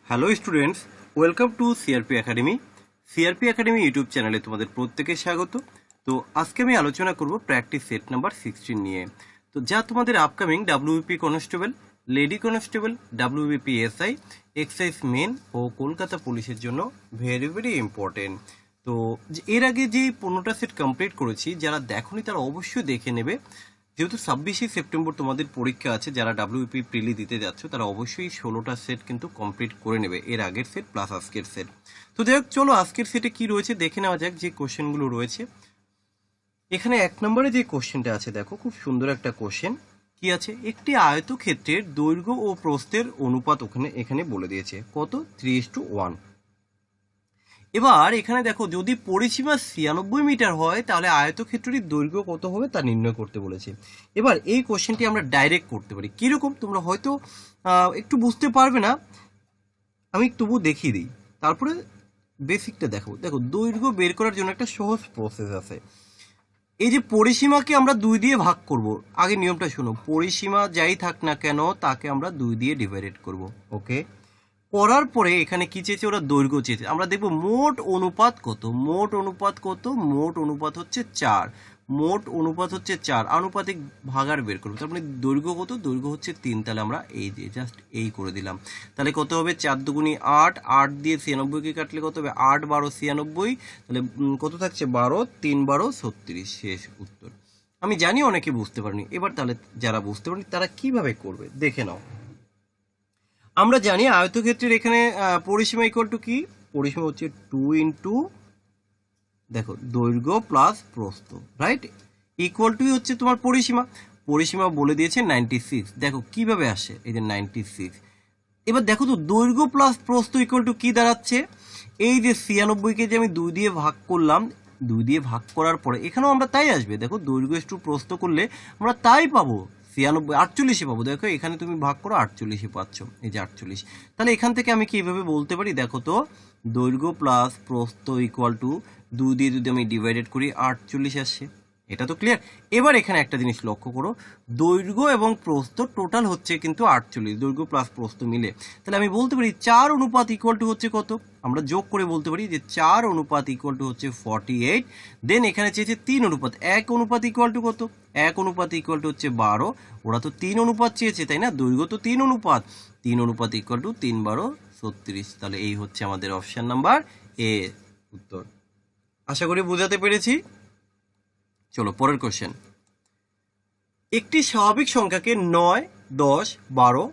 Hello students, welcome to CRP academy. CRP academy YouTube চ্যানেলে তোমাদের প্রত্যেকে স্বাগত। তো আজকে আমি আলোচনা করব প্র্যাকটিস সেট নাম্বার 16 নিয়ে। তো যা তোমাদের upcoming WBP constable, lady constable, WBP SI, excise men ও কলকাতা পুলিশের জন্য ভেরি ভেরি ইম্পর্টেন্ট। তো এর আগে যে 15টা সেট কমপ্লিট করেছি, যারা দেখোনি তারা অবশ্যই দেখে নেবে। যেহেতু 26শে সেপ্টেম্বর তোমাদের পরীক্ষা আছে, যারা ডাব্লিউপি প্রিলি দিতে যাচ্ছ তারা অবশ্যই 16টা সেট কিন্তু কমপ্লিট করে নেবে, এর আগের সেট প্লাস আজকের সেট। তো যাই হোক, চলো আজকের সেটে কি রয়েছে দেখে নেওয়া যাক যে কোশ্চেনগুলো রয়েছে। এখানে 1 নম্বরে যে কোশ্চেনটা আছে, দেখো খুব সুন্দর একটা কোশ্চেন। কি আছে? একটি আয়তক্ষেত্রের দৈর্ঘ্য ও প্রস্থের অনুপাত এখানে বলে দিয়েছে কত, 3:1। এবার এখানে দেখো, যদি পরিসীমা 96 মিটার হয় তাহলে আয়তক্ষেত্রটির দৈর্ঘ্য কত হবে তা নির্ণয় করতে বলেছে। এবার এই কোশ্চেনটি আমরা ডাইরেক্ট করতে পারি। কিরকম তোমরা হয়তো একটু বুঝতে পারবে না, আমি তবু দেখিয়ে দিই, তারপরে বেসিকটা দেখো। দেখো, দৈর্ঘ্য বের করার জন্য একটা সহজ প্রসেস আছে। এই যে পরিসীমাকে আমরা 2 দিয়ে ভাগ করব। আগে নিয়মটা শোনো, পরিসীমা যাই থাক না কেন তাকে আমরা 2 দিয়ে ডিভাইডেড করব। ওকে, করার পরে এখানে কি চেয়েছে ওরা? দৈর্ঘ্য চেয়েছে। আমরা দেখব মোট অনুপাত কত। মোট অনুপাত কত? মোট অনুপাত হচ্ছে 4। মোট অনুপাত হচ্ছে 4, আনুপাতিক ভাগার বের করবো। তার মানে দৈর্ঘ্য কত? দৈর্ঘ্য হচ্ছে 3। তাহলে আমরা এই যে জাস্ট এই করে দিলাম। তাহলে কত হবে? 4 দুগুণী 8, 8 দিয়ে 96কে কাটলে কত হবে? 8 12 96। তাহলে কত থাকছে? 12, 3 12 36। শেষ উত্তর। আমি জানি অনেকে বুঝতে পারেনি। এবার তাহলে যারা বুঝতে পারেনি তারা কিভাবে করবে দেখে নাও। আমরা জানি আয়তক্ষেত্রের এখানে পরিসীমা ইকুয়াল টু কি? পরিসীমা হচ্ছে 2 ইন্টু, দেখো, দৈর্ঘ্য প্লাস প্রস্থ, রাইট? ইকুয়াল টু হচ্ছে তোমার পরিসীমা। পরিসীমা বলে দিয়েছে 96। দেখো কিভাবে আসে, এই যে 96। এবার দেখো তো, দৈর্ঘ্য প্লাস প্রস্থ ইকুয়াল টু কি দাঁড়াচ্ছে? এই যে 96কে যে আমি 2 দিয়ে ভাগ করলাম, 2 দিয়ে ভাগ করার পরে এখানেও আমরা তাই আসবে। দেখো, দৈর্ঘ্য একটু প্রস্থ করলে আমরা তাই পাবো, 96 48 পাবো। দেখো এখানে তুমি ভাগ করো, 48 পাচ্ছ, এই যে 48। তাহলে এখান থেকে আমি কিভাবে বলতে পারি? দেখো তো, দৈর্ঘ্য প্লাস প্রস্থ ইকুয়াল টু 2 দিয়ে যদি আমি ডিভাইডেড করি 48 আসছে। এটা তো ক্লিয়ার। এবার এখানে একটা জিনিস লক্ষ্য করো, দৈর্ঘ্য এবং প্রস্থ টোটাল হচ্ছে কিন্তু 48, দৈর্ঘ্য প্লাস প্রস্থ মিলে। তাহলে আমি বলতে পারি 4 অনুপাত ইকুয়াল টু হচ্ছে কত? আমরা যোগ করে বলতে পারি যে 4 অনুপাত ইকুয়াল টু হচ্ছে 48। দেন এখানে চেয়েছে 3 অনুপাত। 1 অনুপাত ইকুয়াল টু কত? 1 অনুপাত ইকুয়াল টু হচ্ছে 12। ওরা তো 3 অনুপাত চেয়েছে, তাই না? দৈর্ঘ্য তো 3 অনুপাত। 3 অনুপাত ইকুয়াল টু 3 12 36। তাহলে এই হচ্ছে আমাদের অপশন নাম্বার এ উত্তর। আশা করি বোঝাতে পেরেছি। চলো পরের কোশ্চেন। একটি স্বাভাবিক সংখ্যাকে 9, 10, 12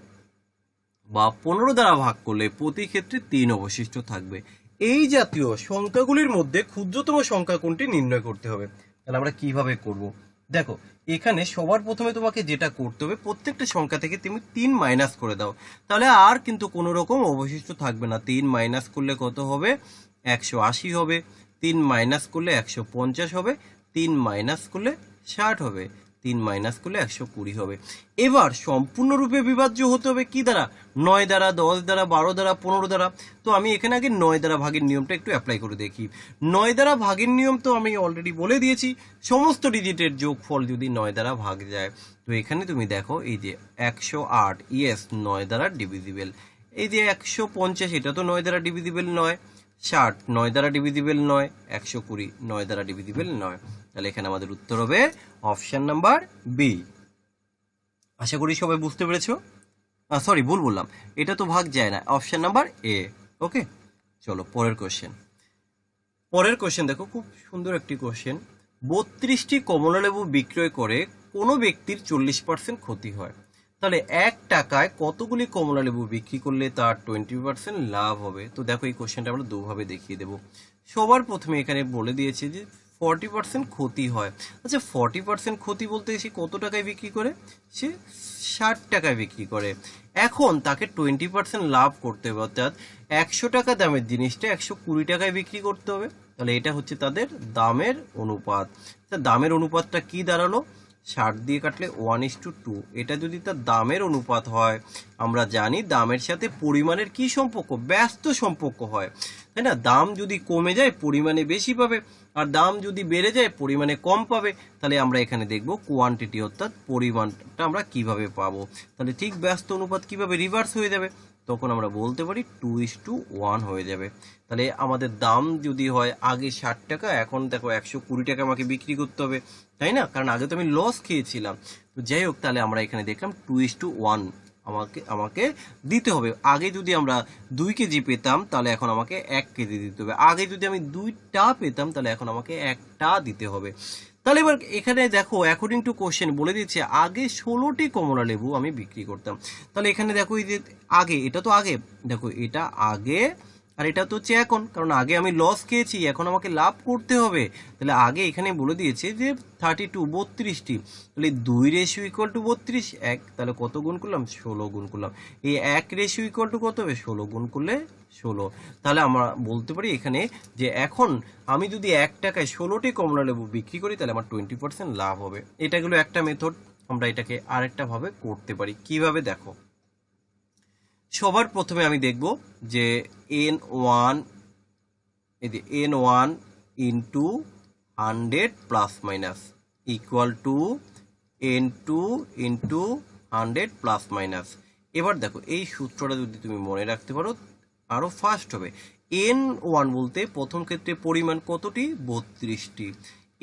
বা 15 দ্বারা ভাগ করলে প্রতি ক্ষেত্রে 3 অবশিষ্ট থাকবে। এই জাতীয় সংখ্যাগুলির মধ্যে ক্ষুদ্রতম সংখ্যা কোনটি নির্ণয় করতে হবে। তাহলে আমরা কিভাবে করব? দেখো, এখানে সবার প্রথমে তোমাকে যেটা করতে হবে, প্রত্যেকটা সংখ্যা থেকে তুমি 3 মাইনাস করে দাও। তাহলে আর কিন্তু কোনো রকম অবশিষ্ট থাকবে না। 3 মাইনাস করলে কত হবে? 180 হবে। 3 মাইনাস করলে 150 হবে। 3 মাইনাস করলে 60 হবে। 3 মাইনাস করলে 120 হবে। এবার সম্পূর্ণরূপে বিভাজ্য হতে হবে কি দ্বারা? 9 দ্বারা, 10 দ্বারা, 12 দ্বারা, 15 দ্বারা। তো আমি এখানে আগে 9 দ্বারা ভাগের নিয়মটা একটু অ্যাপ্লাই করে দেখি। 9 দ্বারা ভাগের নিয়ম তো আমি অলরেডি বলে দিয়েছি, সমস্ত ডিজিটের যোগফল যদি 9 দ্বারা ভাগ যায়। তো এখানে তুমি দেখো, এই যে 108, ইয়েস 9 দ্বারা ডিভিজিবল। এই যে 150, এটা তো 9 দ্বারা ডিভিজিবল নয়। 60 9 দ্বারা ডিভিজিবল নয়। 120 9 দ্বারা ডিভিজিবল নয়। তাহলে এখানে আমাদের উত্তর হবে অপশন নাম্বার বি। আশা করি সবাই বুঝতে পেরেছো। সরি, ভুল বললাম, এটা তো ভাগ যায় না, অপশন নাম্বার এ। ওকে, চলো পরের কোশ্চেন। পরের কোশ্চেন দেখো, খুব সুন্দর একটি কোশ্চেন। 32টি কমলালেবু বিক্রয় করে কোনো ব্যক্তির 40% ক্ষতি হয়, তাহলে 1 টাকায় কতগুলি কমলালেবু বিক্রি করলে তার 20% লাভ হবে? তো দেখো, এই কোশ্চেনটা আমরা দুভাবে দেখিয়ে দেবো। সবার প্রথমে এখানে বলে দিয়েছে যে 40% ক্ষতি হয়। আচ্ছা, 40% ক্ষতি বলতে সে কত টাকায় বিক্রি করে? সে 60 টাকায় বিক্রি করে। এখন তাকে 20% লাভ করতে হবে, অর্থাৎ 100 টাকা দামের জিনিসটা 120 টাকায় বিক্রি করতে হবে। তাহলে এটা হচ্ছে তাদের দামের অনুপাত। দামের অনুপাতটা কি দাঁড়ালো? 60 দিয়ে কাটলে 1:2। এটা যদি তার দামের অনুপাত হয়, আমরা জানি দামের সাথে পরিমাণের কি সম্পর্ক? ব্যস্ত সম্পর্ক হয়, তাই না? দাম যদি কমে যায় পরিমাণে বেশি পাবে, আর দাম যদি বেড়ে যায় পরিমাণে কম পাবে। তাহলে আমরা এখানে দেখব কোয়ান্টিটি, অর্থাৎ পরিমাণটা আমরা কিভাবে পাবো। তাহলে ঠিক ব্যস্ত অনুপাত কিভাবে রিভার্স হয়ে যাবে? তখন আমরা বলতে পারি 2:1 হয়ে যাবে। তাহলে আমাদের দাম যদি হয় আগে 60 টাকা, এখন দেখো 120 টাকা আমাকে বিক্রি করতে হবে, তাই না? কারণ আগে তো আমি লস খেয়েছিলাম। তো যাই হোক, তাহলে আমরা এখানে দেখলাম 2:1 আমাকে দিতে হবে। আগে যদি আমরা 2 কেজি পেতাম তাহলে এখন আমাকে 1 কেজি দিতে হবে। আগে যদি আমি 2টা পেতাম তাহলে এখন আমাকে 1টা দিতে হবে। তাহলে এবার এখানে দেখো অ্যাকর্ডিং টু কোশ্চেন বলে দিচ্ছে আগে 16টি কমলা লেবু আমি বিক্রি করতাম। তাহলে এখানে দেখো এই যে আগে, এটা তো আগে, দেখো এটা আগে আর এটা তো হচ্ছে এখন, কারণ আগে আমি লস খেয়েছি, এখন আমাকে লাভ করতে হবে। তাহলে আগে এখানে বলে দিয়েছে যে 32 তাহলে 2:32 1, তাহলে কত গুণ করলাম? 16 গুণ করলাম। এই 1:2 কত হবে? 16 গুণ করলে 16। তাহলে আমরা বলতে পারি এখানে যে এখন আমি যদি 1 টাকায় 16টি কমলা লেবু বিক্রি করি তাহলে আমার 20% লাভ হবে। এটা গেলো একটা মেথড। আমরা এটাকে আরেকটা ভাবে করতে পারি। কিভাবে দেখো, সবার প্রথমে আমি দেখব যে n1 into 100 plus minus equal to n2 into 100 plus minus. এবার দেখো এই সূত্রটা যদি তুমি মনে রাখতে পারো আরো ফাস্ট হবে। n1 বলতে প্রথম ক্ষেত্রে পরিমাণ কতটি? 32টি,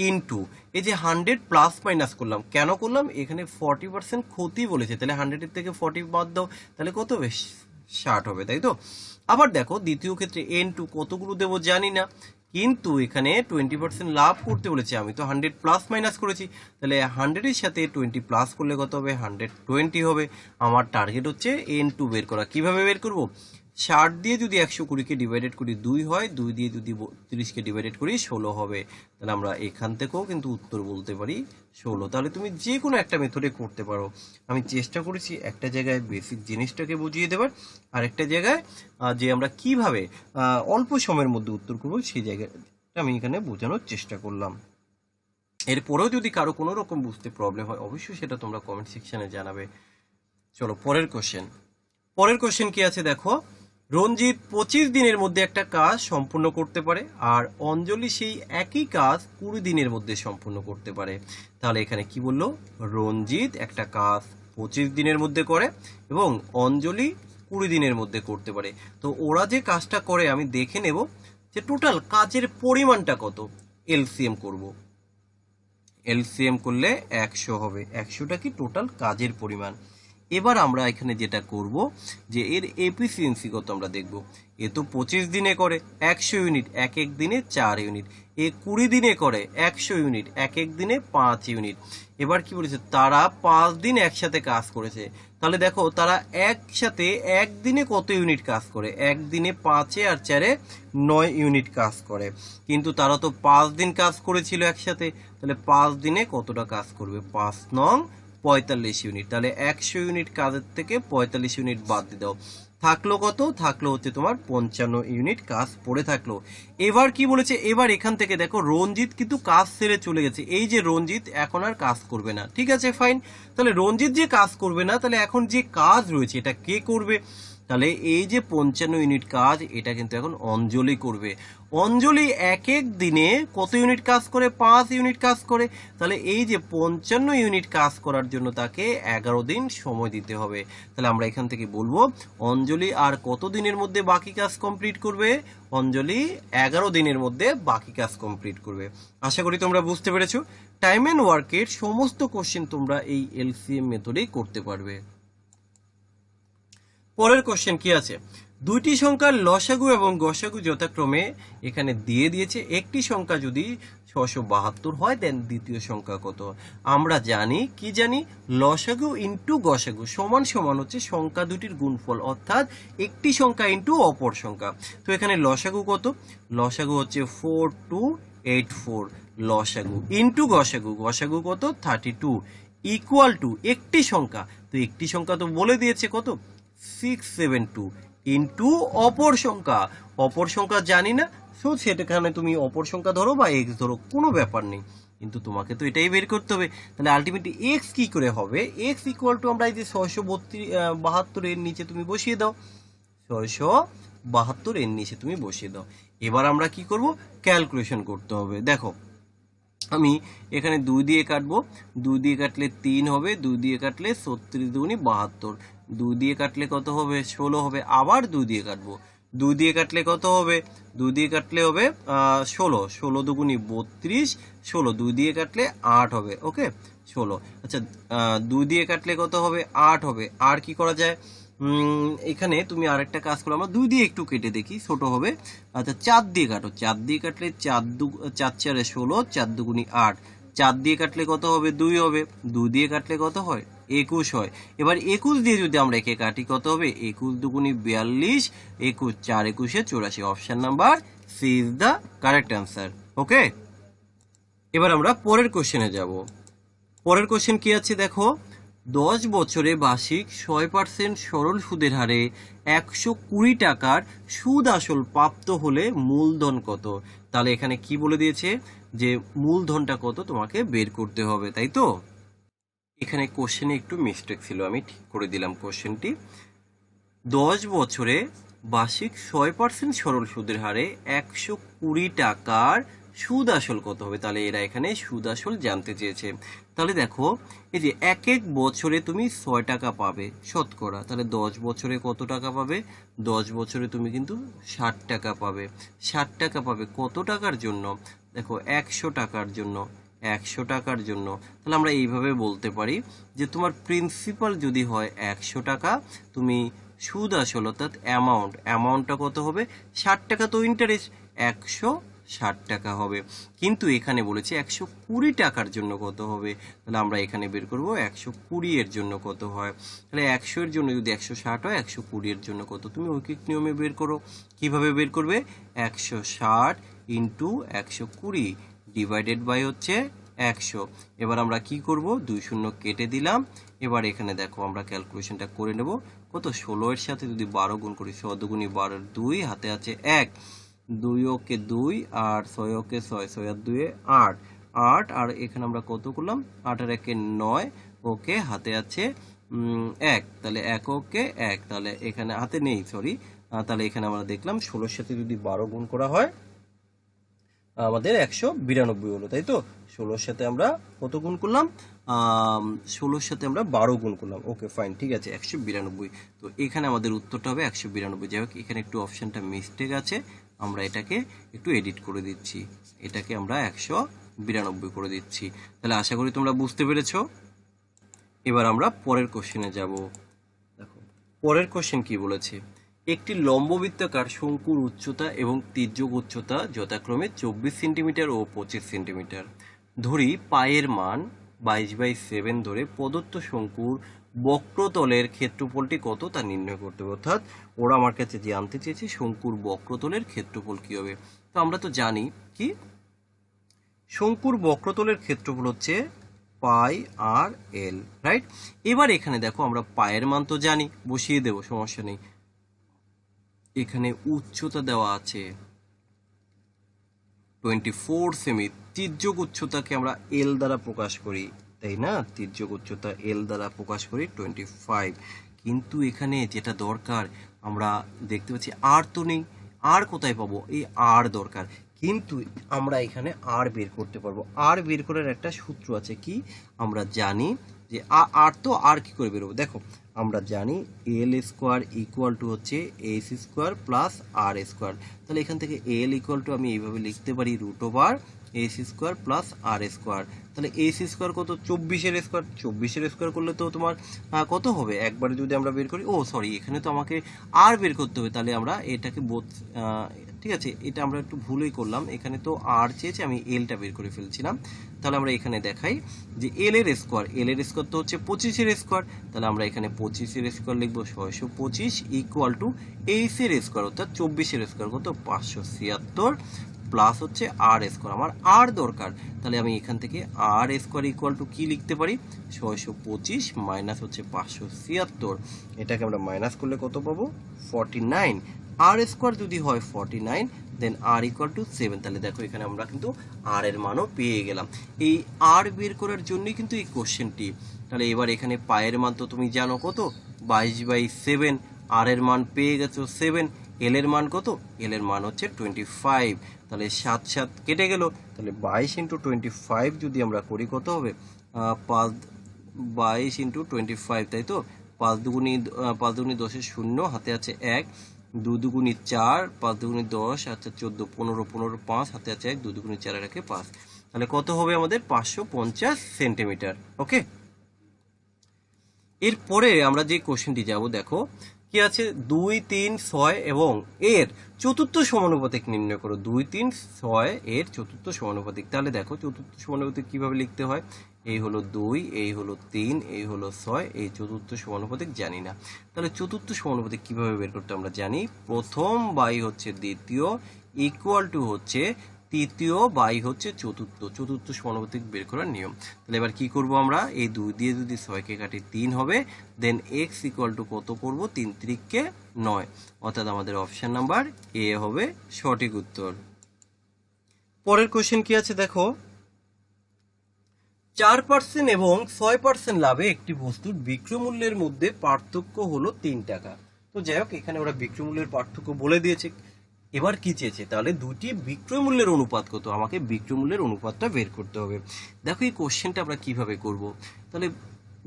ইন্টু এই যে 100 প্লাস মাইনাস করলাম। কেন করলাম? এখানে 40% ক্ষতি বলেছে, তাহলে 100 থেকে 40 বাদ দাও, তাহলে কত হবে? 60 হবে, তাই তো? আবার দেখো দ্বিতীয় ক্ষেত্রে n2 কতগুলো দেবো জানি না, কিন্তু এখানে 20% লাভ করতে বলেছে। আমি তো 100 প্লাস মাইনাস করেছি, তাহলে 100 এর সাথে 20 প্লাস করলে কত হবে? 120 হবে। আমার টার্গেট হচ্ছে n2 বের করা। কিভাবে বের করব? 60 দিয়ে যদি 120কে ডিভাইডেড করি 2 হয়, 2 দিয়ে যদি 30কে ডিভাইডেড করি 16 হবে। তাহলে আমরা এখান থেকেও কিন্তু উত্তর বলতে পারি 16। তাহলে তুমি যে কোনো একটা মেথডে করতে পারো। আমি চেষ্টা করেছি একটা জায়গায় বেসিক জিনিসটাকে বুঝিয়ে দেবার, আর একটা জায়গায় যে আমরা কিভাবে অল্প সময়ের মধ্যে উত্তর করবো সেই জায়গাটা আমি এখানে বোঝানোর চেষ্টা করলাম। এরপরেও যদি কারো কোনো রকম বুঝতে প্রবলেম হয় অবশ্যই সেটা তোমরা কমেন্ট সেকশনে জানাবে। চলো পরের কোশ্চেন কি আছে দেখো। রঞ্জিত 25 দিনের মধ্যে একটা কাজ সম্পূর্ণ করতে পারে, আর অঞ্জলি সেই একই কাজ 20 দিনের মধ্যে সম্পূর্ণ করতে পারে। তাহলে এখানে কি বললো? রঞ্জিত একটা কাজ 25 দিনের মধ্যে করে এবং অঞ্জলি 20 দিনের মধ্যে করতে পারে। তো ওরা যে কাজটা করে আমি দেখে নেব যে টোটাল কাজের পরিমাণটা কত। এলসিএম করব। এলসিএম করলে 100 হবে। 100টা কি? টোটাল কাজের পরিমাণ। এবার আমরা এখানে যেটা করব যে এর এফিসিয়েন্সি কত আমরা দেখব। এ তো 25 দিনে করে 100 ইউনিট, এক এক দিনে 4 ইউনিট। এ 20 দিনে করে 100 ইউনিট, এক এক দিনে 5 ইউনিট। এবার কি বলেছে? তারা 5 দিন একসাথে কাজ করেছে। তাহলে দেখো তারা একসাথে একদিনে কত ইউনিট কাজ করে? একদিনে 5 আর 4 9 ইউনিট কাজ করে। কিন্তু তারা তো 5 দিন কাজ করেছিল একসাথে, তাহলে 5 দিনে কতটা কাজ করবে? 5 নং 45 ইউনিট। তাহলে 100 ইউনিট কাজের থেকে 45 ইউনিট বাদ দিয়ে দাও, থাকলো কত? থাকলো হচ্ছে তোমার 55 ইউনিট কাজ পড়ে থাকলো। এবার কি বলেছে? এবার এখান থেকে দেখো রঞ্জিত কিন্তু কাজ ছেড়ে চলে গেছে। এই যে রঞ্জিত এখন আর কাজ করবে না, ঠিক আছে ফাইন। তাহলে রঞ্জিত যে কাজ করবে না, তাহলে এখন যে কাজ রয়েছে এটা কে করবে? তাহলে এই যে 55 ইউনিট কাজ এটা কিন্তু এখন অঞ্জলি করবে। অঞ্জলি এক এক দিনে কত ইউনিট কাজ করে? 5 ইউনিট কাজ করে। তাহলে এই যে 55 ইউনিট কাজ করার জন্য তাকে 11 দিন সময় দিতে হবে। তাহলে আমরা এখান থেকে বলবো অঞ্জলি আর কত দিনের মধ্যে বাকি কাজ কমপ্লিট করবে? অঞ্জলি 11 দিনের মধ্যে বাকি কাজ কমপ্লিট করবে। আশা করি তোমরা বুঝতে পেরেছো। টাইম এন্ড ওয়ার্কের সমস্ত কোশ্চেন তোমরা এই এলসিএম মেথডেই করতে পারবে। পরের কোশ্চেন কি আছে? দুইটি সংখ্যার লসাগু এবং গসাগু যথাক্রমে এখানে দিয়ে দিয়েছে। একটি সংখ্যা যদি 672 হয় দেন দ্বিতীয় সংখ্যা কত? আমরা জানি, কি জানি? লসাগু ইন্টু গসাগু সমান সমান হচ্ছে সংখ্যা দুটির গুণফল, অর্থাৎ একটি সংখ্যা ইন্টু অপর সংখ্যা। তো এখানে লসাগু কত? লসাগু হচ্ছে 4284 লসাগু, ইন্টু গসাগু, গসাগু কত? 32, ইকুয়াল টু একটি সংখ্যা, তো একটি সংখ্যা তো বলে দিয়েছে কত? 672 ইন্টু অপর সংখ্যা। অপর সংখ্যা জানি না, সো সেটাখানে তুমি অপর সংখ্যা ধরো বা এক্স ধরো, কোনো ব্যাপার নেই, কিন্তু তোমাকে তো এটাই বের করতে হবে। তাহলে আলটিমেটলি এক্স কি করে হবে? এক্স ইকুয়াল টু আমরা এই যে 672 এর নিচে তুমি বসিয়ে দাও, 672 এর নিচে তুমি বসিয়ে দাও। এবার আমরা কি করব? ক্যালকুলেশন করতে হবে। দেখো আমি এখানে 2 দিয়ে কাটবো, 2 দিয়ে কাটলে 3 হবে, 2 দিয়ে কাটলে 36 দুগুণী 72, 2 দিয়ে কাটলে কত হবে 16 হবে, আবার 2 দিয়ে কাটবো, 2 দিয়ে কাটলে কত হবে, 2 দিয়ে কাটলে হবে 16, 16 দুগুনি 32, 16 2 দিয়ে কাটলে 8 হবে, ওকে 16। আচ্ছা 2 দিয়ে কাটলে কত হবে 8 হবে। আর কি করা যায়, এখানে তুমি আরেকটা কাজ করো, আমরা 2 দিয়ে একটু কেটে দেখি, ছোট হবে। আচ্ছা 4 দিয়ে কাটো, 4 দিয়ে কাটলে 4 4 16, 4 দুগুনি 8, 4 দিয়ে কাটলে কত হবে 2 হবে, 2 দিয়ে কাটলে কত হয় 21 হয়। এবার 21 দিয়ে যদি আমরা একে কাটি কত হবে, 21 দুগুনি 42, 21 4 21 84। Option number C is the correct answer, okay. এবার আমরা পরের কোশ্চেনে যাব। পরের কোশ্চেন কি আছে দেখো, 10 বছরে বার্ষিক 6% সরল সুদের হারে 120 টাকার সুদ আসল প্রাপ্ত হলে মূলধন কত। তাহলে এখানে কি বলে দিয়েছে যে মূলধনটা কত তোমাকে বের করতে হবে, তাই তো। এখানে কোশ্চেনে একটু মিস্টেক ছিল, আমি ঠিক করে দিলাম কোশ্চেনটি। 10 বছরে বার্ষিক 6% সরল সুদের হারে 120 টাকার সুদ আসল কত হবে। তাহলে এরা এখানে সুদ আসল জানতে চেয়েছে। তাহলে দেখো এই যে এক এক বছরে তুমি 6 টাকা পাবে শতকরা, তাহলে 10 বছরে কত টাকা পাবে, 10 বছরে তুমি কিন্তু 60 টাকা পাবে। 60 টাকা পাবে কত টাকার জন্য, দেখো 100 টাকার জন্য, 100 টাকার জন্য। তাহলে আমরা এইভাবে বলতে পারি যে তোমার প্রিন্সিপাল যদি হয় 100 টাকা, তুমি সুদ আসল অর্থাৎ অ্যামাউন্টটা কত হবে 60 টাকা, তো ইন্টারেস্ট 160 টাকা হবে। কিন্তু এখানে বলেছে 120 টাকার জন্য কত হবে, তাহলে আমরা এখানে বের করব 120 এর জন্য কত হয়। তাহলে 100 এর জন্য যদি 160 হয়, 120 এর জন্য কত, তুমি ঐকিক নিয়মে বের করো। কিভাবে বের করবে, 160 ইন্টু 120 ডিভাইডেড বাই হচ্ছে 100। এবার আমরা কি করব, 2 শূন্য কেটে দিলাম। এবার এখানে দেখো আমরা ক্যালকুলেশনটা করে নেব। কত, 16 এর সাথে যদি 12 গুণ করি, 6 দুগুণি 12, 2 হাতে আছে 1, 2 ওকে 2, আর 6 ওকে 6, 6 আর 2 8, 8 আর এখানে আমরা কত করলাম, 8 আর 1 9, ওকে হাতে আছে 1, তাহলে 1 ওকে 1, তাহলে এখানে হাতে নেই সরি। তাহলে এখানে আমরা দেখলাম 16 সাথে যদি 12 গুণ করা হয় আমাদের 192 হলো, তাই তো। 16 সাথে আমরা কত গুণ করলাম, 16 সাথে আমরা 12 গুণ করলাম, ওকে ফাইন, ঠিক আছে 192। তো এখানে আমাদের উত্তরটা হবে 192। যাই হোক এখানে একটু অপশনটা মিস্টেক আছে, আমরা এটাকে একটু এডিট করে দিচ্ছি, এটাকে আমরা 192 করে দিচ্ছি। তাহলে আশা করি তোমরা বুঝতে পেরেছো। এবার আমরা পরের কোশ্চেনে যাব। দেখো পরের কোশ্চেন কি বলেছে, একটি লম্ববৃত্তাকার শঙ্কুর উচ্চতা এবং তির্যক উচ্চতা যথাক্রমে 24 সেন্টিমিটার ও 25 সেন্টিমিটার। ধরি পায়ের মান 22/7 ধরে প্রদত্ত শঙ্কুর বক্রতলের ক্ষেত্রফলটি কত তা নির্ণয় করতে হবে। অর্থাৎ ওরা আমার কাছে জানতে চেয়েছে শঙ্কুর বক্রতলের ক্ষেত্রফল কি হবে। তো আমরা তো জানি কি, শঙ্কুর বক্রতলের ক্ষেত্রফল হচ্ছে পাই আর এল, রাইট। এবার এখানে দেখো আমরা পায়ের মান তো জানি, বসিয়ে দেব, সমস্যা নেই। এখানে উচ্চতা দেওয়া আছে 24 সেমি, তির্যক উচ্চতাকে আমরা এল দ্বারা প্রকাশ করি, তাই না, তির্যক উচ্চতা এল দ্বারা প্রকাশ করি 25। কিন্তু এখানে যেটা দরকার, আমরা দেখতে পাচ্ছি আর তো নেই, আর কোথায় পাবো, এই আর দরকার। কিন্তু আমরা এখানে আর বের করতে পারবো, আর বের করার একটা সূত্র আছে, কি আমরা জানি যে আর তো আর কি করে বেরোবো, দেখো আমরা জানি এল স্কোয়ার ইকুয়াল টু হচ্ছে S square plus r square. তাহলে এখান থেকে এল ইকুয়াল টু আমি এইভাবে লিখতে পারি root over s square plus r square. তাহলে এস স্কোয়ার কত, 24-এর স্কোয়ার, 24-এর স্কোয়ার করলে তো তোমার কত হবে, একবারে যদি আমরা বের করি, ও সরি এখানে তো আমাকে আর বের করতে হবে। তাহলে আমরা এটাকে ঠিক আছে, এটা আমরা একটু ভুলই করলাম, এখানে তো আর চেয়েছে, আমি এলটা বের করে ফেলছিলাম। তাহলে আমরা এখানে দেখাই যে এল এর স্কোয়ার, এল এর স্কোয়ার তো হচ্ছে 25-এর স্কোয়ার, তাহলে আমরা এখানে 25-এর স্কোয়ার লিখবো 625 ইকুয়াল টু এইস এর স্কোয়ার অর্থাৎ 24-এর স্কোয়ার কত 576 প্লাস হচ্ছে আর স্কোয়ার, আমার আর দরকার। তাহলে আমি এখান থেকে আর স্কোয়ার ইকুয়াল টু কি লিখতে পারি, 625 মাইনাস হচ্ছে 576, এটাকে আমরা মাইনাস করলে কত পাবো 49। আর স্কোয়ার যদি হয় 49, দেন আর ইকুয়াল টু 7। তাহলে দেখো এখানে আমরা কিন্তু আর এর মানও পেয়ে গেলাম। এই আর বের করার জন্যই কিন্তু এই কোশ্চেনটি। তাহলে এবার এখানে পায়ের মান তো তুমি জানো কত 22/7, আর এর মান পেয়ে গেছো 7, এল এর মান কত, এল এর মান হচ্ছে 25। তাহলে 7 7 কেটে গেল, তাহলে 22 ইন্টু 25 যদি আমরা করি কত হবে 22 ইন্টু 25, তাই তো পাঁচ দুগুনি 10 শূন্য, হাতে আছে 1, 2 দুগুনি 4, 5 দুগুনি 10, আচ্ছা 14, 15, 15 5, হাতে আছে 1, 2 দুগুনি 4 এর 5। তাহলে কত হবে আমাদের? 550 সেন্টিমিটার। ওকে, এরপরে আমরা যে কোশ্চেনটি যাব, দেখো কি আছে, 2, 3, 6 এবং এর চতুর্থ সমানুপাতিক নির্ণয় করো। 2, 3, 6 এর চতুর্থ সমানুপাতিক। তাহলে দেখো চতুর্থ সমানুপাতিক কিভাবে লিখতে হয়। এই হলো 2, এই হলো 3, এই হলো 6, এই চতুর্থ সমানুপাতিক জানি না। তাহলে চতুর্থ সমানুপাতিক কিভাবে বের করতে আমরা জানি, প্রথম বাই হচ্ছে দ্বিতীয় ইকুয়াল টু হচ্ছে তৃতীয় বাই হচ্ছে চতুর্থ। চতুর্থ সমানুপাতিক বের করার নিয়ম। তাহলে এবার কি করব আমরা, এই 2 দিয়ে যদি 6কে কাটি 3 হবে, দেন এক্স ইকুয়াল টু কত করব, 3 3কে 9, অর্থাৎ আমাদের অপশন নাম্বার এ হবে সঠিক উত্তর। পরের কোশ্চেন কি আছে দেখো, 4% এবং 6% লাভে একটি বস্তুর বিক্রয় মূল্যের মধ্যে পার্থক্য হলো 3 টাকা। তো যাই হোক, এখানে ওরা বিক্রয় মূল্যের পার্থক্য বলে দিয়েছে। এবার কি চেয়েছে, তাহলে দুটি বিক্রয় মূল্যের অনুপাত কত, আমাকে বিক্রয় মূল্যের অনুপাতটা বের করতে হবে। দেখো এই কোশ্চেনটা আমরা কিভাবে করব। তাহলে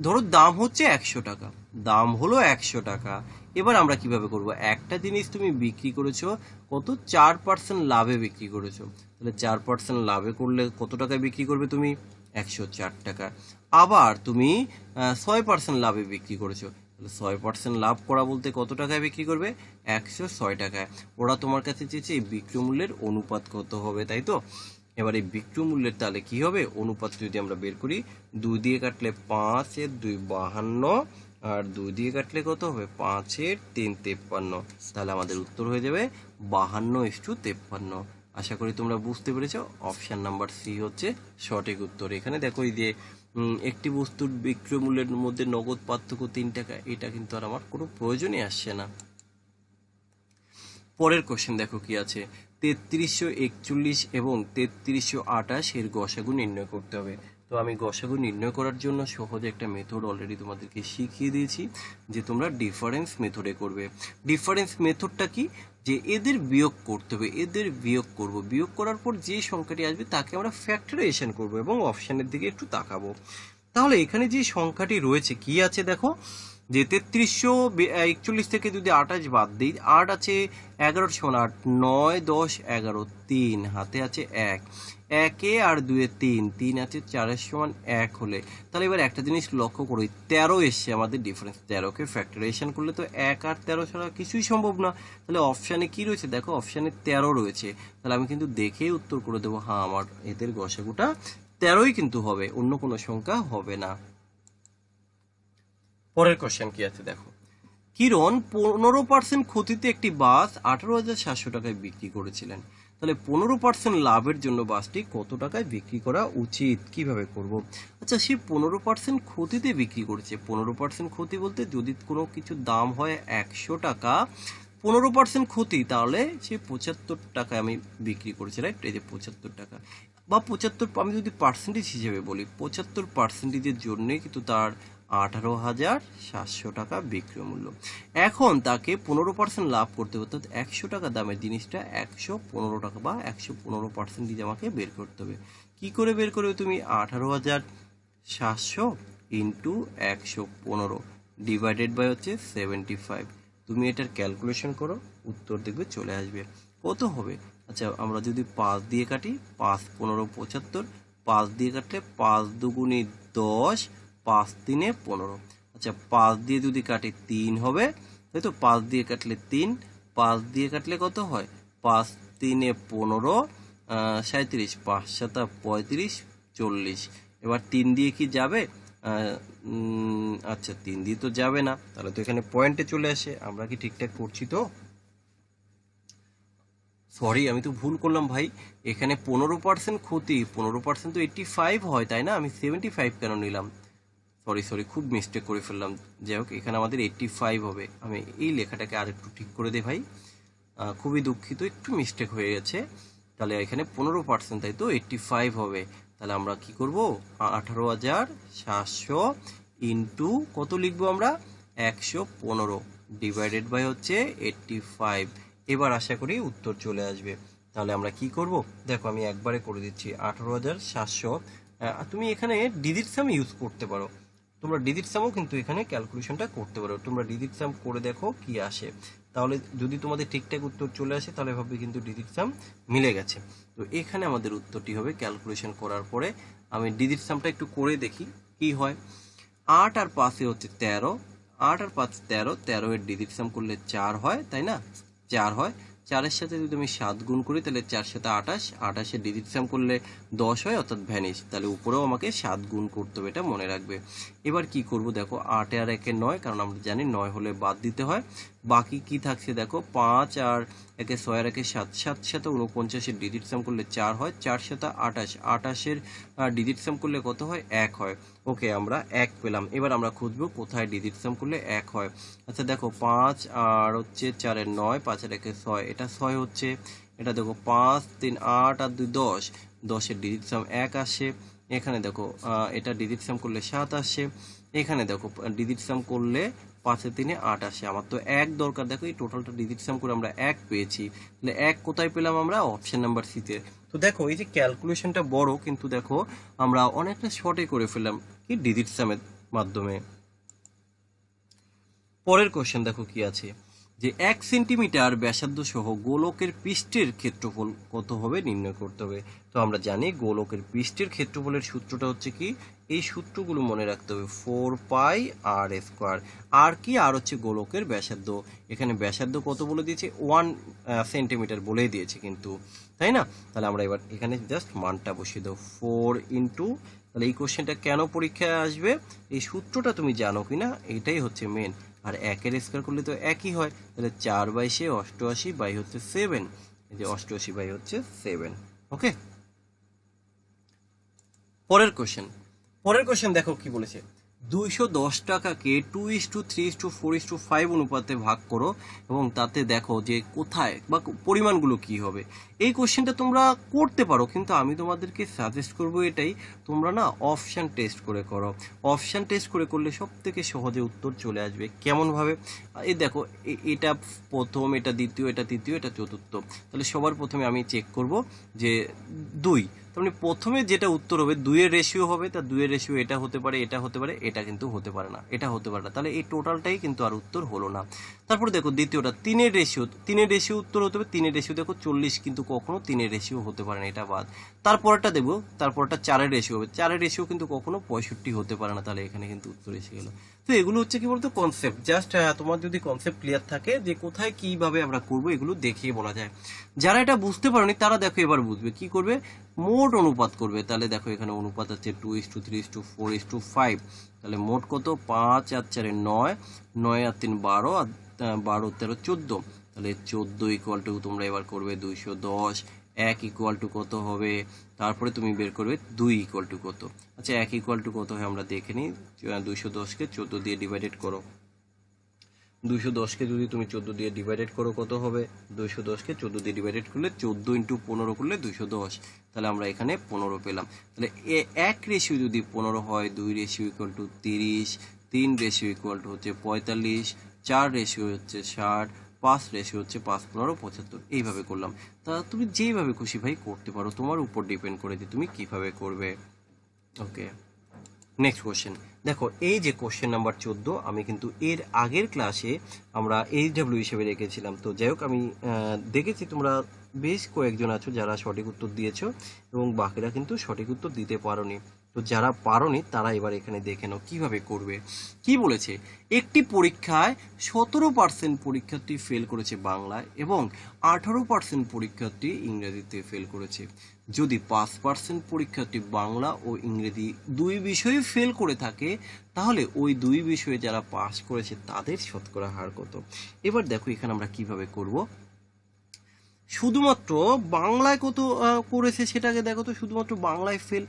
ধরো দাম হচ্ছে 100 টাকা, দাম হলো 100 টাকা। এবার আমরা কিভাবে করব, একটা জিনিস তুমি বিক্রি করেছো কত, 4% লাভে বিক্রি করেছো। তাহলে 4% লাভে করলে কত টাকায় বিক্রি করবে তুমি, 104 টাকা। আবার তুমি 6% লাভে বিক্রি করেছো, 6% লাভ করা বলতে কত টাকায় বিক্রি করবে, 106 টাকায়। ওরা তোমার কাছে চেয়েছে এই বিক্রয় মূল্যের অনুপাত কত হবে, তাই তো। এবার এই বিক্রয় মূল্যের তাহলে কি হবে, অনুপাত যদি আমরা বের করি, 2 দিয়ে কাটলে 5 এর 2 52, আর 2 দিয়ে কাটলে কত হবে, 5 এর 3 53। তাহলে আমাদের উত্তর হয়ে যাবে 52:53। আশা করি তোমরা বুঝতে পেরেছো। অপশন নাম্বার সি হচ্ছে সঠিক উত্তর। এখানে দেখো এই যে একটি বস্তুর বিক্রয় মূল্যের মধ্যে নগদ পার্থক্য 3 টাকা, এটা কিন্তু আর আমার কোনো প্রয়োজনই আসছে না। পরের কোশ্চেন দেখো কি আছে, 3341 এবং 3328 এর গসাগু নির্ণয় করতে হবে। তো আমি গসাগু নির্ণয় করার জন্য সহজে একটা মেথড অলরেডি তোমাদেরকে শিখিয়ে দিয়েছি, যে তোমরা ডিফারেন্স মেথডে করবে। ডিফারেন্স মেথডটা কি, যে এদের বিয়োগ করতে হবে, এদের বিয়োগ করব, বিয়োগ করার পর যে সংখ্যাটি আসবে তাকে আমরা ফ্যাক্টরাইজেশন করব এবং অপশনের দিকে একটু তাকাবো। তাহলে এখানে যে সংখ্যাটি রয়েছে কি আছে দেখো, যে 3341 থেকে যদি 28 বাদ দিই, 8 আছে 11 সমান 8, 9 10 11, 3 হাতে আছে 1, 1 আর 2 3, 3 আছে 4 সমান 1 হলে, তাহলে এবার একটা জিনিস লক্ষ্য করি, 13 এসছে আমাদের ডিফারেন্স। 13কে ফ্যাক্টরাইজেশন করলে তো 1 আর 13 ছাড়া কিছুই সম্ভব না। তাহলে অপশানে কি রয়েছে দেখো, অপশানে 13 রয়েছে। তাহলে আমি কিন্তু দেখেই উত্তর করে দেবো, হ্যাঁ আমার এদের গসাগুটা 13ই কিন্তু হবে, অন্য কোনো সংখ্যা হবে না। পরের কোশ্চেন কি আছে দেখো, কিরণ 15% ক্ষতিতে একটি বাস 18,700 টাকায় বিক্রি করেছিলেন। তাহলে 15% লাভের জন্য বাসটি কত টাকায় বিক্রি করা উচিত, কিভাবে করব। আচ্ছা, সে 15% ক্ষতিতে বিক্রি করেছে। 15% ক্ষতি বলতে যদি কোনো কিছু দাম হয় 100 টাকা, 15% ক্ষতি, তাহলে সে 75 টাকায় আমি বিক্রি করেছি, রাইট। এই যে 75 টাকা বা 75, আমি যদি পার্সেন্টেজ হিসেবে বলি, 75%-এর জন্যই কিন্তু তার 18,700 টাকা বিক্রয় মূল্য। এখন তাকে 15% লাভ করতে হতো, 100 টাকা দামের জিনিসটা 115 টাকা বা 115% আমাকে বের করতে হবে। কি করে বের করবে তুমি, 18,700 ইন্টু 115 ডিভাইডেড বাই হচ্ছে 75। তুমি এটার ক্যালকুলেশন করো, উত্তর দেখবে চলে আসবে। কত হবে, আচ্ছা আমরা যদি 5 দিয়ে কাটি, 5 15 75, 5 দিয়ে কাটলে 5 দুগুনি 10, 5 3 15। আচ্ছা 5 দিয়ে যদি কাটি 3 হবে, তাই তো। 5 দিয়ে কাটলে 3, 5 দিয়ে কাটলে কত হয়, 5 3 15, 37, 5 7 35, 40। এবার 3 দিয়ে কি যাবে, আচ্ছা 3 দিয়ে তো যাবে না, তাহলে তো এখানে পয়েন্টে চলে আসে। আমরা কি ঠিকঠাক করছি তো, সরি আমি তো ভুল করলাম ভাই। এখানে 15% ক্ষতি, 15% তো 85 হয়, তাই না। আমি 75 কেন নিলাম, সরি খুব মিস্টেক করে ফেললাম। যাই হোক, এখানে আমাদের 85 হবে। আমি এই লেখাটাকে আর একটু ঠিক করে দিই ভাই, খুবই দুঃখিত, একটু মিস্টেক হয়ে গেছে। তাহলে এখানে 15%, তাই তো 85 হবে। তাহলে আমরা কি করব, 18,700 ইন্টু কত লিখবো আমরা, 115 ডিভাইডেড বাই হচ্ছে 85। এবার আশা করি উত্তর চলে আসবে। তাহলে আমরা কি করব, দেখো আমি একবারে করে দিচ্ছি, 18,700। তুমি এখানে ডিজিট সাম ইউজ করতে পারো, তোমরা ডিজিট সামও কিন্তু এখানে ক্যালকুলেশনটা করতে পারো। তোমরা ডিজিট সাম করে দেখো কি আসে, তাহলে যদি তোমাদের ঠিকঠাক উত্তর চলে আসে তাহলে ভাববে কিন্তু ডিজিট সাম মিলে গেছে। তো এখানে আমাদের উত্তরটি হবে ক্যালকুলেশন করার পরে আমি ডিজিট সামটা একটু করে দেখি কি হয়। 8 আর 5 হচ্ছে 13, 8 আর 5 13, 13 এর ডিজিট সাম করলে 4 হয়, তাই না? 4 হয়। 4-এর সাথে যদি আমি 7 গুণ করি তাহলে 4 7 28, 28 এর ডিজিট সাম করলে 10 হয়, অর্থাৎ ভ্যানিশ। তাহলে উপরেও আমাকে 7 গুণ করতে হবে, এটা মনে রাখবে। এবার কি করব দেখো, 8 আর 1 9, কারণ আমরা জানি 9 হলে বাদ দিতে হয়। বাকি কি থাকছে দেখো, 5 আর 1 6 আর 1 7, 7 7 49 এর ডিজিট সাম করলে 4 হয়, 4 7 28, 28 এর ডিজিট সাম করলে কত হয়? 1 হয়। ওকে, আমরা 1 পেলাম। এবার আমরা খুঁজবো কোথায় ডিজিট সাম করলে 1 হয়। আচ্ছা দেখো, 5 আর হচ্ছে 4 এর 9, 5 আর 1 6, এটা 6 হচ্ছে। এটা দেখো 5 3 8 আর 2 10, 10 এর ডিজিট সাম 1 আসে। এখানে দেখো এটা ডিজিট সাম করলে 7 আসে। এখানে দেখো ডিজিট সাম করলে 5 এর 3 8 আসে। আমার তো 1 দরকার। দেখো এই টোটালটা ডিজিট সাম করে আমরা 1 পেয়েছি। তাহলে 1 কোথায় পেলাম আমরা? অপশন নাম্বার সি তে। তো দেখো এই যে ক্যালকুলেশনটা বড়, কিন্তু দেখো আমরা অনেকটা শর্টে করে ফেললাম কি ডিজিট সামের মাধ্যমে। পরের কোশ্চেন দেখো কি আছে, যে 1 সেন্টিমিটার ব্যাসার্ধ সহ গোলকের পৃষ্ঠের ক্ষেত্রফল কত হবে নির্ণয় করতে হবে। তো আমরা জানি গোলকের পৃষ্ঠের ক্ষেত্রফলের সূত্রটা হচ্ছে কি, এই সূত্রগুলো মনে রাখতে হবে, 4 পাই আর স্কোয়ার। আর কি? আর হচ্ছে গোলকের ব্যাসার্ধ। এখানে ব্যাসার্ধ কত বলে দিয়েছে? 1 সেন্টিমিটার বলে দিয়েছে কিন্তু, তাই না? তাহলে আমরা এবার এখানে জাস্ট মানটা বসিয়ে দেবো, 4 ইন্টু, তাহলে এই কোশ্চেনটা কেন পরীক্ষায় আসবে, এই সূত্রটা তুমি জানো কিনা এটাই হচ্ছে মেন। আর 1 এর স্কয়ার করলে তো একই হয়, তাহলে 4/6 88 বাই হচ্ছে 7, এই যে 88 বাই হচ্ছে 7। ওকে, পরের কোশ্চেন দেখো কি বলেছে, 210 টাকাকে 2:3:4:5 অনুপাতে ভাগ করো এবং তাতে দেখো যে কোথায় বা পরিমাণগুলো কি হবে। এই কোশ্চেনটা তোমরা করতে পারো, কিন্তু আমি তোমাদেরকে সাজেস্ট করবো এটাই, তোমরা না অপশান টেস্ট করে করো। অপশান টেস্ট করে করলে সব থেকে সহজে উত্তর চলে আসবে। কেমনভাবে? এই দেখো, এটা প্রথম, এটা দ্বিতীয়, এটা তৃতীয়, এটা চতুর্থ। তাহলে সবার প্রথমে আমি চেক করব যে 2, তার মানে প্রথমে যেটা উত্তর হবে 2 এর রেশিও হবে, তা 2 এর রেশিও এটা হতে পারে, এটা হতে পারে, এটা কিন্তু হতে পারে না, এটা হতে পারে না। তাহলে এই টোটালটাই কিন্তু আর উত্তর হলো না। তারপরে দেখো দ্বিতীয়টা 3 এর রেশিও, 3 এর রেশিও উত্তর হতে হবে। 3 এর রেশিও দেখো 40, কিন্তু কখনো 3 এর রেশিও হতে পারে না, এটা বাদ। তারপরটা দেখবো, তারপরটা 4 এর রেশিও হবে, 4 এর রেশিও কিন্তু কখনো 65 হতে পারে না, তাহলে এখানে কিন্তু উত্তর এসে গেল। তো এগুলো হচ্ছে কি বলতো, কনসেপ্ট। জাস্ট তোমার যদি কনসেপ্ট ক্লিয়ার থাকে যে কোথায় কিভাবে আমরা করবো, এগুলো দেখিয়ে বলা যায়। যারা এটা বুঝতে পারেনি তারা দেখো এবার বুঝবে কি করবে, মোট অনুপাত করবে। তাহলে দেখো এখানে অনুপাত আছে 2:3:4:5, তাহলে মোট কত? 5 আর 4 9, 9 আর 3 12, আর 12 13 14, তাহলে 14 ইকুয়াল টু, তোমরা এবার করবে 210, 1 ইকুয়াল টু কত হবে, তারপরে তুমি বের করবে 2 ইকুয়াল টু কত। আচ্ছা 1 ইকুয়াল টু কত হয় আমরা দেখে নিই, 210কে 14 দিয়ে ডিভাইডেড করো। 210কে যদি তুমি 14 দিয়ে ডিভাইডেড করো কত হবে? 210কে 14 দিয়ে ডিভাইডেড করলে 14 ইন্টু 15 করলে 210, তাহলে আমরা এখানে 15 পেলাম। তাহলে 1 রেশিও যদি 15 হয়, 2 ratio equal to 30, 3 ratio equal to হচ্ছে 45, 4 রেশিও হচ্ছে 60, 5 রেশিও হচ্ছে 5 15 75। এইভাবে করলাম। তা তুমি যেইভাবে খুশি ভাই করতে পারো, তোমার উপর ডিপেন্ড করে যে তুমি কিভাবে করবে। ওকে, নেক্সট কোশ্চেন দেখো, এই যে কোশ্চেন নাম্বার 14, আমি কিন্তু এর আগের ক্লাসে আমরা HW হিসেবে রেখেছিলাম। তো যাই হোক, আমি দেখেছি তোমরা বেশ কয়েকজন আছো যারা সঠিক উত্তর দিয়েছো এবং বাকিরা কিন্তু সঠিক উত্তর দিতে পারোনি। তো যারা পারোনি তারা এবার এখানে দেখে নাও কিভাবে করবে। কি বলেছে, একটি পরীক্ষায় 17% পরীক্ষার্থী ফেল করেছে বাংলায় এবং 18% পরীক্ষার্থী ইংরেজিতে ফেল করেছে। যদি 5% পরীক্ষার্থী বাংলা ও ইংরেজি দুই বিষয়ে ফেল করে থাকে, তাহলে ওই দুই বিষয়ে যারা পাস করেছে তাদের শতকরা হার কত। এবার দেখো এখানে আমরা কিভাবে করব। শুধুমাত্র বাংলায় কত করেছে সেটাকে দেখো তো, শুধুমাত্র বাংলায় ফেল।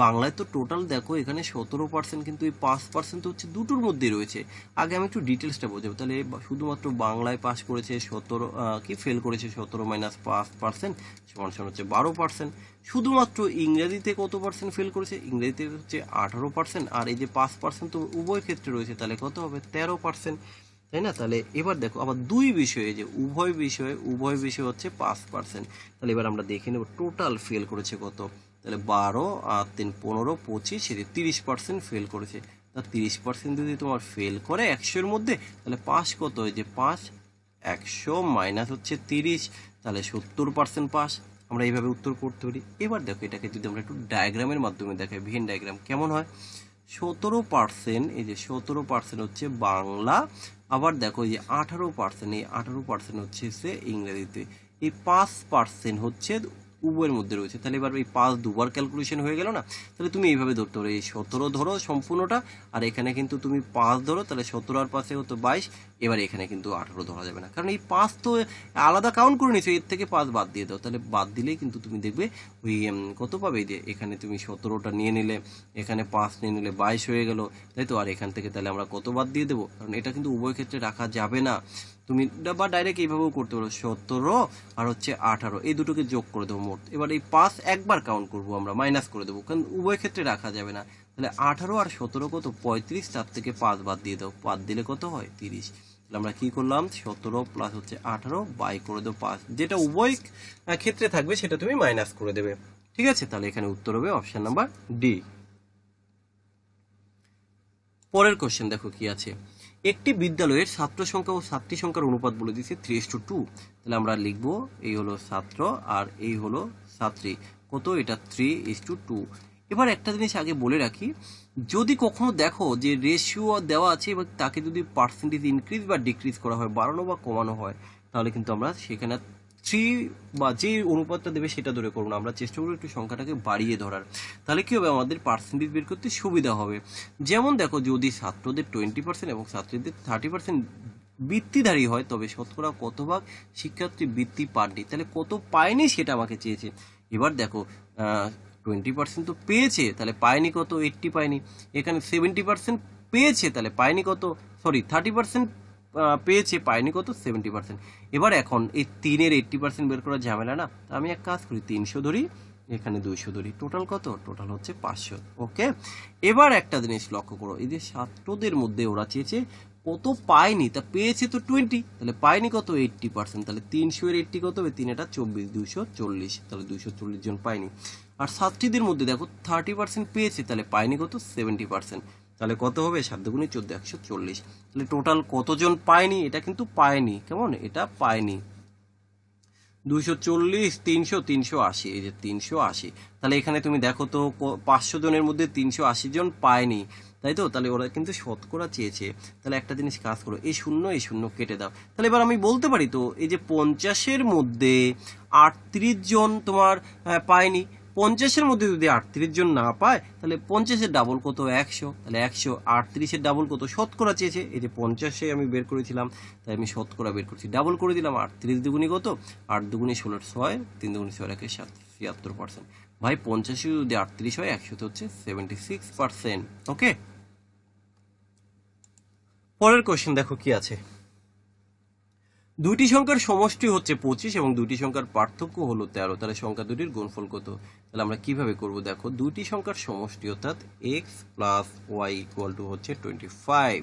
বাংলায় তো টোটাল দেখো এখানে 17%, কিন্তু এই 5% তো হচ্ছে দুটোর মধ্যেই রয়েছে। আগে আমি একটু ডিটেলসটা বোঝাবো। তাহলে শুধুমাত্র বাংলায় পাস করেছে 17, কি ফেল করেছে 17 মাইনাস 5% সমান সমান হচ্ছে 12%। শুধুমাত্র ইংরেজিতে কত পার্সেন্ট ফেল করেছে? ইংরেজিতে হচ্ছে 18%, আর এই যে 5% তো উভয় ক্ষেত্রে রয়েছে, তাহলে কত হবে? 13%, তাই না? তাহলে এবার দেখো আবার দুই বিষয়ে, যে উভয় বিষয় হচ্ছে 5%। তাহলে এবার আমরা দেখে নেব টোটাল ফেল করেছে কত। তাহলে 12 আর 3 15, 25, 30% ফেল করেছে। তা 30% যদি তোমার ফেল করে 100-এর মধ্যে, তাহলে পাস কত হয় যে 5, 100 মাইনাস হচ্ছে 30, তাহলে 70% পাস। আমরা এইভাবে উত্তর করতে পারি। এবার দেখো এটাকে যদি আমরা একটু ডায়াগ্রামের মাধ্যমে দেখাই, ভেন ডায়াগ্রাম কেমন হয়। 17%, এই যে 17% হচ্ছে বাংলা, আবার দেখো এই যে 18%, এই 18% হচ্ছে ইংরেজিতে, এই 5% হচ্ছে উভয়ের মধ্যে রয়েছে। তাহলে এবার এই 5 দুবার ক্যালকুলেশন হয়ে গেল না, তাহলে তুমি এইভাবে ধরতে পারো, এই 17 ধরো সম্পূর্ণটা, আর এখানে কিন্তু তুমি 5 ধরো, তাহলে 17 আর 5 হতো 22। এবার এখানে কিন্তু 18 ধরা যাবে না, কারণ এই 5 তো আলাদা কাউন্ট করে নিয়েছো, এর থেকে 5 বাদ দিয়ে দাও, তাহলে বাদ দিলেই কিন্তু তুমি দেখবে ওই কত পাবে, যে এখানে তুমি 17টা নিয়ে নিলে, এখানে 5 নিয়ে নিলে 22 হয়ে গেল, তাই তো। আর এখান থেকে তাহলে আমরা কত বাদ দিয়ে দেবো, কারণ এটা কিন্তু উভয় ক্ষেত্রে রাখা যাবে না। তুমি বা ডাইরেক্ট এইভাবেও করতে পারো, 17 আর হচ্ছে 18, এই দুটোকে যোগ করে দেবো মোট। এবার এই 5 একবার কাউন্ট করবো আমরা, মাইনাস করে দেবো, কারণ উভয় ক্ষেত্রে রাখা যাবে না। তাহলে 18 আর 17 কত, 35, তার থেকে 5 বাদ দিয়ে দাও, 5 দিলে কত হয় 30। তাহলে আমরা কি করলাম, 17 প্লাস হচ্ছে 18 বাই করে দেবো 5, যেটা উভয় ক্ষেত্রে থাকবে সেটা তুমি মাইনাস করে দেবে। ঠিক আছে, তাহলে এখানে উত্তর হবে অপশন নাম্বার ডি। পরের কোশ্চেন দেখো কি আছে। একটি বিদ্যালয়ের ছাত্র সংখ্যা ও ছাত্রী সংখ্যার অনুপাত বলে দিয়েছে 3:2। তাহলে আমরা লিখবো, এই হলো ছাত্র আর এই হলো ছাত্রী, কত এটা 3:2। এবার একটা জিনিস আগে বলে রাখি, যদি কখনো দেখো যে রেশিও দেওয়া আছে এবং তাকে যদি পার্সেন্টেজ ইনক্রিজ বা ডিক্রিজ করা হয়, বাড়ানো বা কমানো হয়, তাহলে কিন্তু আমরা সেখানে 3 বা যে অনুপাতটা দেবে সেটা ধরে করবো না, আমরা চেষ্টা করবো একটু সংখ্যাটাকে বাড়িয়ে ধরার। তাহলে কি হবে, আমাদের পার্সেন্টেজ বের করতে সুবিধা হবে। যেমন দেখো, যদি ছাত্রদের 20% এবং ছাত্রীদের 30% বৃত্তিধারী হয়, তবে শতকরা কত ভাগ শিক্ষার্থী বৃত্তি পাননি, তাহলে কত পায়নি সেটা আমাকে চেয়েছে। এবার দেখো 20% তো পেয়েছে, তাহলে পায়নি কত, 80 পায়নি। এখানে 70% পেয়েছে, তাহলে পায়নি কত, সরি 30% পেয়েছে, পায়নি কত, 70%। এবার এখন এই 3-এর 80% বের করা ঝামেলা না, আমি এক কাজ করি, 300 ধরি, এখানে 200 ধরি, টোটাল কত, টোটাল হচ্ছে 500। ওকে, এবার একটা জিনিস লক্ষ্য করো, এই যে ছাত্রদের মধ্যে ওরা চেয়েছে কত পায়নি, তা পেয়েছে তো 20, তাহলে পায়নি কত, 80%। তাহলে 300-এর 80 কত হবে, 3 এটা 24, 240, তাহলে 240 জন পায়নি। আর ছাত্রীদের মধ্যে দেখো 30% পেয়েছে, তাহলে পায়নি কত, 70%। তাহলে কত হবে, 7 দুগুণে 14, 140। তাহলে টোটাল কতজন পায়নি, এটা কিন্তু পায়নি, কেমন, এটা পায়নি 240, 300, 380, এই যে 380। তাহলে এখানে তুমি দেখো তো 500 জনের মধ্যে 380 জন পায়নি, তাই তো। তাহলে ওরা কিন্তু শতকরা চেয়েছে। তাহলে একটা জিনিস কাজ করো, এই শূন্য কেটে দাও। তাহলে এবার আমি বলতে পারি তো, এই যে 50-এর মধ্যে 38 জন তোমার পায়নি, 50-এর মধ্যে যদি 38 জন না পায়, তাহলে 50-এর ডাবল কত, 100, তাহলে 100, 38-এর ডাবল কত, শতকরা চেয়েছে, এই যে 50-এ আমি বের করেছিলাম, তাই আমি শতকরা বের করছি, ডাবল করে দিলাম, 38 দুগুণী কত, 8 দুগুণী 16, 6, 3 দুগুণী 6, 1 76%। ভাই 50-এ যদি 38 হয়, 100 হচ্ছে 76%। ওকে, পরের কোশ্চেন দেখো কি আছে। দুইটি সংখ্যার সমষ্টি হচ্ছে 25 এবং দুইটি সংখ্যার পার্থক্য হলো 13, তাহলে সংখ্যা দুটির গুণফল কত। তাহলে আমরা কিভাবে করব, দেখো দুইটি সংখ্যার সমষ্টি অর্থাৎ x plus y equal to হচ্ছে 25,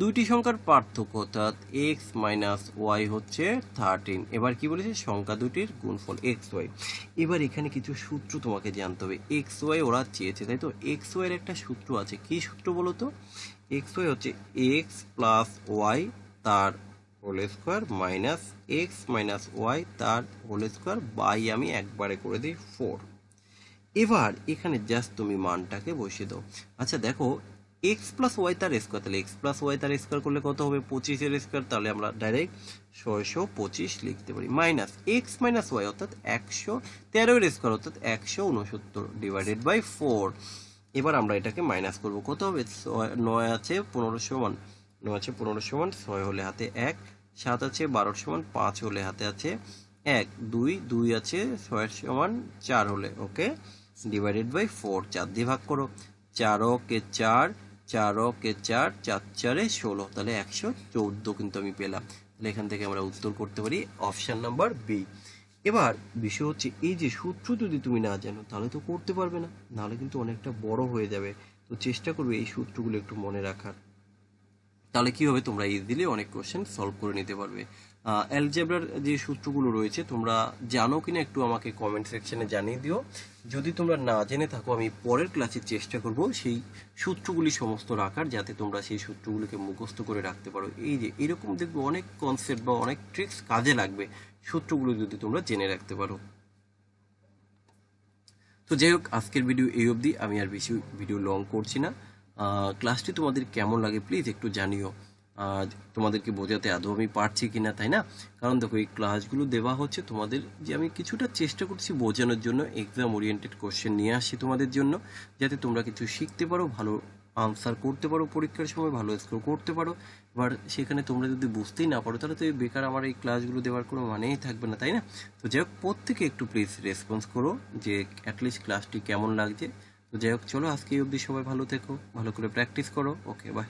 দুইটি সংখ্যার পার্থক্য অর্থাৎ x মাইনাস ওয়াই হচ্ছে 13। এবার কি বলেছে, সংখ্যা দুটির গুণফল এক্স ওয়াই। এবার এখানে কিছু সূত্র তোমাকে জানতে হবে, এক্স ওয়াই ওরা চেয়েছে, তাই তো। এক্স ওয়াই এর একটা সূত্র আছে, কি সূত্র বলো তো, এক্স ওয়াই হচ্ছে এক্স প্লাস ওয়াই তার whole square minus x minus y তার হোল স্কোয়ার বাই, আমি একবারে করে দিই 4। এবার এখানে জাস্ট তুমি মানটাকে বসিয়ে দাও। আচ্ছা দেখো, এক্স প্লাস ওয়াই তার স্কোয়ার, তাহলে এক্স প্লাস ওয়াই তার স্কোয়ার করলে কত হবে, 25-এর স্কোয়ার, তাহলে আমরা ডাইরেক্ট 625 লিখতে পারি, মাইনাস এক্স মাইনাস ওয়াই অর্থাৎ 113-এর স্কোয়ার অর্থাৎ 169 ডিভাইডেড বাই 4। এবার আমরা এটাকে মাইনাস করব, কত হবে, 9 আছে 15 সমান, 9 আছে 15 সমান 6 হলে হাতে 1, 7 আছে 12 সমান 5 হলে হাতে আছে 1, 2 আছে 6 সমান 4 হলে, ওকে, ডিভাইডেড বাই 4, 4 দিয়ে ভাগ করো, 4 কে 4, 4 কে 4, 4 4-এ 16, তাহলে 114 কিন্তু আমি পেলাম। তাহলে এখান থেকে আমরা উত্তর করতে পারি অপশন নাম্বার বি। এবার বিষয় হচ্ছে, এই যে সূত্র যদি তুমি না জানো তাহলে তো করতে পারবে না, নাহলে কিন্তু অনেকটা বড় হয়ে যাবে। তো চেষ্টা করবে এই সূত্রগুলো একটু মনে রাখার, তাহলে কি হবে, তোমরা ইজিলি অনেক কোশ্চেন সলভ করে নিতে পারবে। অ্যালজেব্রার যে সূত্রগুলো রয়েছে তোমরা জানো কিনা একটু আমাকে কমেন্ট সেকশনে জানিয়ে দিও। যদি তোমরা না জেনে থাকো আমি পরের ক্লাসে চেষ্টা করব সেই সূত্রগুলি সমস্ত রাখার, যাতে তোমরা সেই সূত্রগুলিকে মুখস্থ করে রাখতে পারো। এই যে এরকম দেখবে অনেক কনসেপ্ট বা অনেক ট্রিক্স কাজে লাগবে সূত্রগুলো যদি তোমরা জেনে রাখতে পারো। তো যাই হোক, আজকের ভিডিও এই অবধি, আমি আর বেশি ভিডিও লং করছি না। ক্লাসটি তোমাদের কেমন লাগে প্লিজ একটু জানিও। তোমাদেরকে বোঝাতে আদৌ আমি পারছি কিনা, তাই না? কারণ দেখো এই ক্লাসগুলো দেওয়া হচ্ছে তোমাদের, যে আমি কিছুটা চেষ্টা করছি বোঝানোর জন্য, এক্সাম ওরিয়েন্টেড কোশ্চেন নিয়ে আসছি তোমাদের জন্য, যাতে তোমরা কিছু শিখতে পারো, ভালো আনসার করতে পারো, পরীক্ষার সময় ভালো স্কোর করতে পারো। এবার সেখানে তোমরা যদি বুঝতেই না পারো তাহলে তো এই বেকার আমার এই ক্লাসগুলো দেওয়ার কোনো মানেই থাকবে না, তাই না? তো যাই হোক, প্রত্যেকে একটু প্লিজ রেসপন্স করো যে অ্যাটলিস্ট ক্লাসটি কেমন লাগছে। তো যাই হোক, চলো আজকে এই অবধি, সবাই ভালো থেকো, ভালো করে প্র্যাকটিস করো। ওকে, বাই।